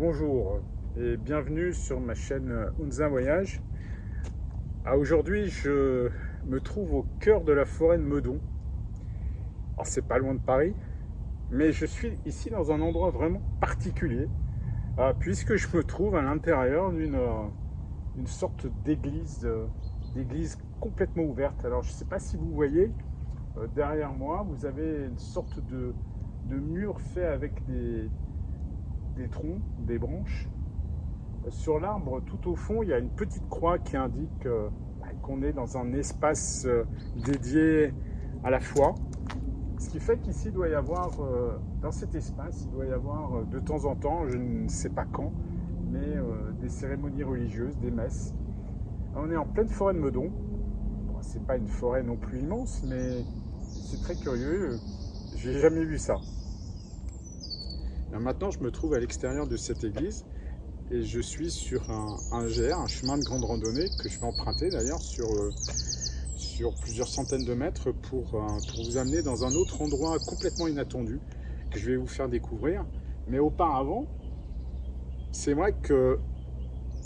Bonjour et bienvenue sur ma chaîne Hunza Voyage. Aujourd'hui, je me trouve au cœur de la forêt de Meudon. Alors, c'est pas loin de Paris, mais je suis ici dans un endroit vraiment particulier, puisque je me trouve à l'intérieur d'une sorte d'église complètement ouverte. Alors, je ne sais pas si vous voyez, derrière moi, vous avez une sorte de mur fait avec des troncs, des branches. Sur l'arbre, tout au fond, il y a une petite croix qui indique qu'on est dans un espace dédié à la foi. Ce qui fait qu'ici, il doit y avoir, dans cet espace, il doit y avoir de temps en temps, je ne sais pas quand, mais des cérémonies religieuses, des messes. On est en pleine forêt de Meudon. Bon, c'est pas une forêt non plus immense, mais c'est très curieux. J'ai jamais vu ça. Alors maintenant, je me trouve à l'extérieur de cette église. Et je suis sur un GR, un chemin de grande randonnée que je vais emprunter d'ailleurs sur plusieurs centaines de mètres pour vous amener dans un autre endroit complètement inattendu que je vais vous faire découvrir. Mais auparavant, c'est vrai que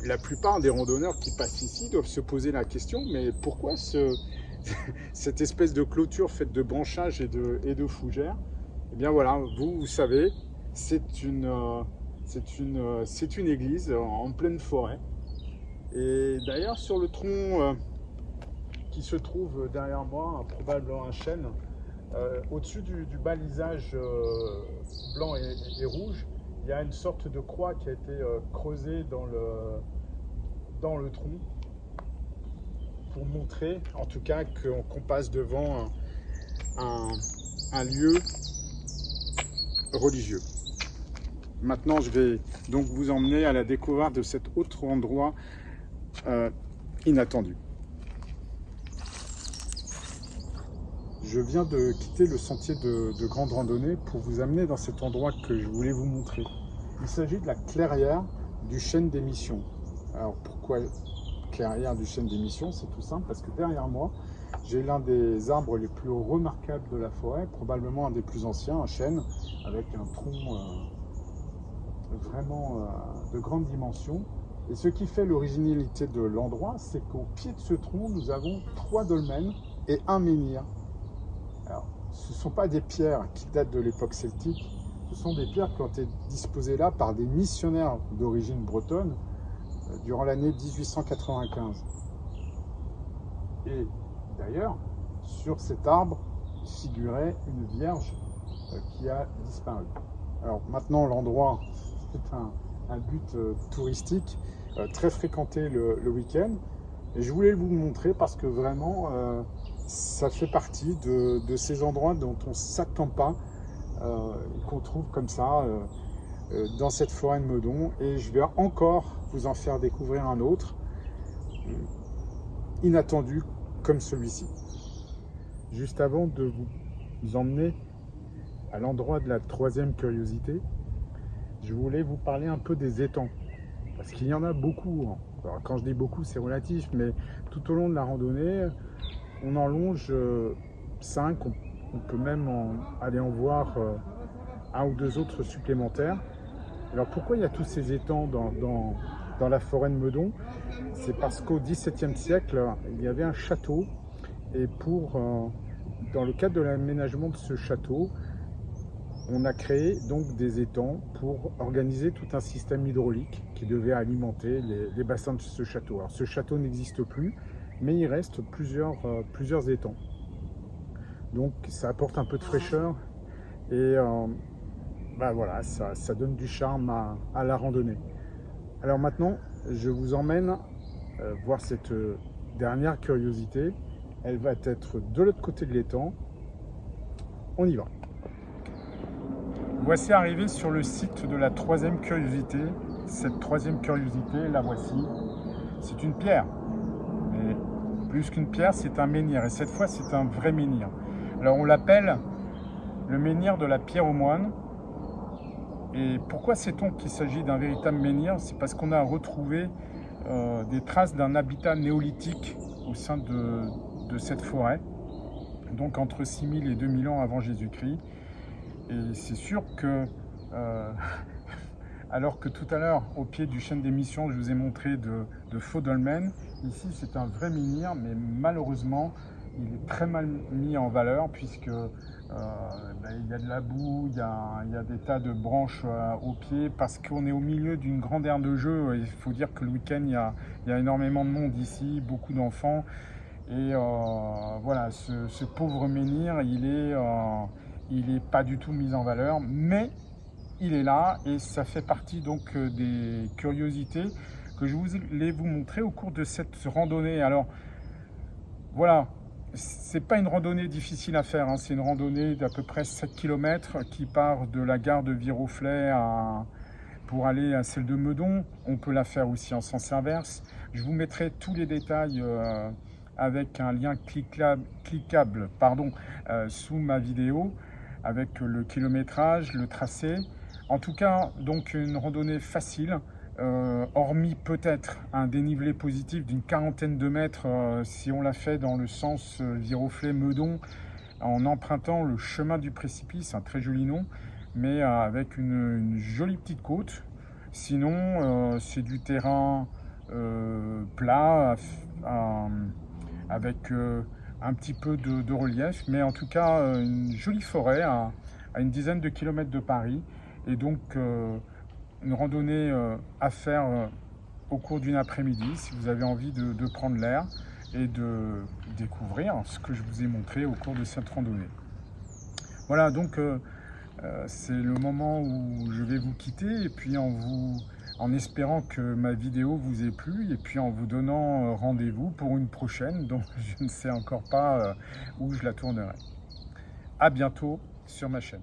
la plupart des randonneurs qui passent ici doivent se poser la question, mais pourquoi cette espèce de clôture faite de branchages et de fougères? Eh bien voilà, vous savez, c'est une église en pleine forêt. Et d'ailleurs, sur le tronc qui se trouve derrière moi, probablement un chêne, au-dessus du balisage blanc et rouge, il y a une sorte de croix qui a été creusée dans le tronc pour montrer, en tout cas, qu'on passe devant un lieu religieux. Maintenant, je vais donc vous emmener à la découverte de cet autre endroit inattendu. Je viens de quitter le sentier de grande randonnée pour vous amener dans cet endroit que je voulais vous montrer. Il s'agit de la clairière du chêne des Missions. Alors pourquoi clairière du chêne des Missions? C'est tout simple, parce que derrière moi, j'ai l'un des arbres les plus remarquables de la forêt, probablement un des plus anciens, un chêne avec un tronc vraiment de grande dimension. Et ce qui fait l'originalité de l'endroit, c'est qu'au pied de ce tronc, nous avons 3 dolmens et un menhir. Alors, ce ne sont pas des pierres qui datent de l'époque celtique, ce sont des pierres qui ont été disposées là par des missionnaires d'origine bretonne durant l'année 1895. Et d'ailleurs, sur cet arbre figurait une vierge qui a disparu. Alors maintenant, l'endroit est un but touristique très fréquenté le week-end. Et je voulais vous le montrer parce que vraiment, ça fait partie de ces endroits dont on ne s'attend pas, qu'on trouve comme ça dans cette forêt de Meudon. Et je vais encore vous en faire découvrir un autre, inattendu comme celui-ci. Juste avant de vous emmener à l'endroit de la troisième curiosité, je voulais vous parler un peu des étangs, parce qu'il y en a beaucoup. Alors, quand je dis beaucoup, c'est relatif, mais tout au long de la randonnée, on en longe 5, on peut même aller en voir un ou deux autres supplémentaires. Alors pourquoi il y a tous ces étangs dans la forêt de Meudon? C'est parce qu'au XVIIe siècle, il y avait un château, et dans le cadre de l'aménagement de ce château, on a créé donc des étangs pour organiser tout un système hydraulique qui devait alimenter les bassins de ce château. Alors ce château n'existe plus, mais il reste plusieurs étangs. Donc ça apporte un peu de fraîcheur et voilà, ça donne du charme à la randonnée. Alors maintenant, je vous emmène voir cette dernière curiosité. Elle va être de l'autre côté de l'étang. On y va. Voici arrivé sur le site de la troisième curiosité. Cette troisième curiosité, la voici. C'est une pierre. Mais plus qu'une pierre, c'est un menhir. Et cette fois, c'est un vrai menhir. Alors, on l'appelle le menhir de la pierre aux moines. Et pourquoi sait-on qu'il s'agit d'un véritable menhir? C'est parce qu'on a retrouvé des traces d'un habitat néolithique au sein de cette forêt. Donc, entre 6000 et 2000 ans avant Jésus-Christ. Et c'est sûr que Alors que tout à l'heure, au pied du chêne d'émission, je vous ai montré de faux dolmens. Ici, c'est un vrai menhir, mais malheureusement, il est très mal mis en valeur puisque il y a de la boue, il y a des tas de branches au pied parce qu'on est au milieu d'une grande aire de jeu. Il faut dire que le week-end, il y a énormément de monde ici, beaucoup d'enfants. Et voilà, ce pauvre menhir, il est pas du tout mis en valeur, mais il est là et ça fait partie donc des curiosités que je voulais vous montrer au cours de cette randonnée. Alors voilà, c'est pas une randonnée difficile à faire, hein. C'est une randonnée d'à peu près 7 km qui part de la gare de Viroflay pour aller à celle de Meudon. On peut la faire aussi en sens inverse. Je vous mettrai tous les détails avec un lien cliquable sous ma vidéo avec le kilométrage, le tracé. En tout cas, donc une randonnée facile, hormis peut-être un dénivelé positif d'une 40aine de mètres si on l'a fait dans le sens Viroflay-Meudon en empruntant le chemin du précipice, un très joli nom, mais avec une jolie petite côte. Sinon, c'est du terrain plat avec un petit peu de relief, mais en tout cas une jolie forêt à une dizaine de kilomètres de Paris. Et donc une randonnée à faire au cours d'une après-midi si vous avez envie de prendre l'air et de découvrir ce que je vous ai montré au cours de cette randonnée. Voilà, donc c'est le moment où je vais vous quitter et puis en espérant que ma vidéo vous ait plu et puis en vous donnant rendez-vous pour une prochaine dont je ne sais encore pas où je la tournerai. À bientôt sur ma chaîne.